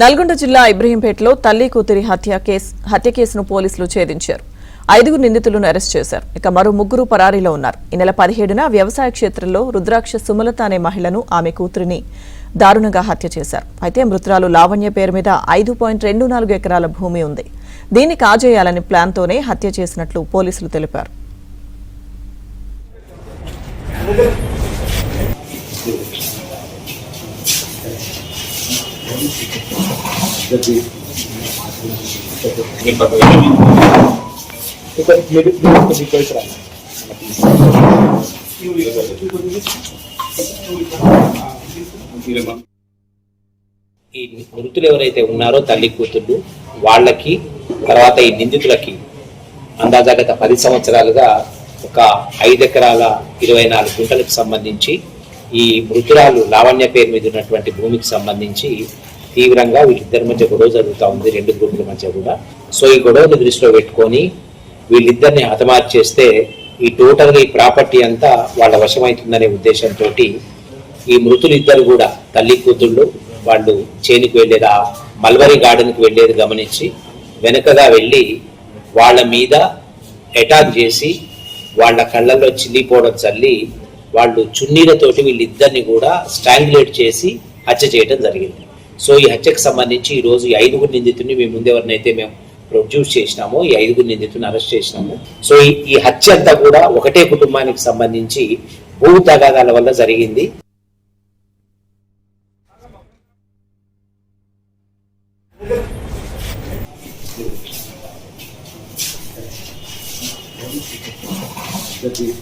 నల్గొండ జిల్లా ఇబ్రహీంపేటలో తల్లి కూతురి హత్య కేసును పోలీసులు ఛేదించారు. 5 నిందితులను అరెస్ట్ చేశారు. ఇక మరో 3 పరారీలో ఉన్నారు. ఈ నెల 17న వ్యవసాయ క్షేత్రంలో రుద్రాక్ష సుమలత అనే మహిళను ఆమె కూతురిని దారుణంగా హత్య చేశారు. అయితే మృతురాలు లావణ్య పేరు మీద 5.24 ఎకరాల భూమి ఉంది. దీన్ని కాజేయాలని ప్లాన్తోనే హత్య చేసినట్లు పోలీసులు తెలిపారు. ఈ మృతులు ఎవరైతే ఉన్నారో తల్లి కూతుళ్ళు వాళ్ళకి తర్వాత ఈ నిందితులకి అందాజాగత 10 సంవత్సరాలుగా ఒక 5 ఎకరాల 24 గుంటలకు సంబంధించి ఈ మృతురాలు లావణ్య పేరు మీద ఉన్నటువంటి భూమికి సంబంధించి తీవ్రంగా వీళ్ళిద్దరి మధ్య గొడవ జరుగుతూ ఉంది, 2 గ్రూపుల మధ్య కూడా. సో ఈ గొడవను దృష్టిలో పెట్టుకొని వీళ్ళిద్దరిని హతమార్చి చేస్తే ఈ టోటల్గా ఈ ప్రాపర్టీ అంతా వాళ్ళ వశమవుతుందనే ఉద్దేశంతో ఈ మృతులు ఇద్దరు కూడా తల్లి కూతుళ్ళు వాళ్ళు చేనికి వెళ్ళేది, ఆ మల్బరీ గార్డెన్కి వెళ్ళేది గమనించి వెనకగా వెళ్ళి వాళ్ళ మీద అటాక్ చేసి వాళ్ళ కళ్ళల్లో చిల్లిపోవడం చల్లి వాళ్ళు చున్నీలతోటి వీళ్ళిద్దరిని కూడా స్ట్రాంగులేట్ చేసి హత్య చేయడం జరిగింది. సో ఈ హత్యకు సంబంధించి ఈరోజు ఈ 5 నిందితుల్ని మేము ముందెవరినైతే మేము ప్రొడ్యూస్ చేసినామో ఈ 5 నిందితుల్ని అరెస్ట్ చేసినాము. సో ఈ హత్య అంతా కూడా ఒకటే కుటుంబానికి సంబంధించి భూ తగాదాల వల్ల జరిగింది. Gracias.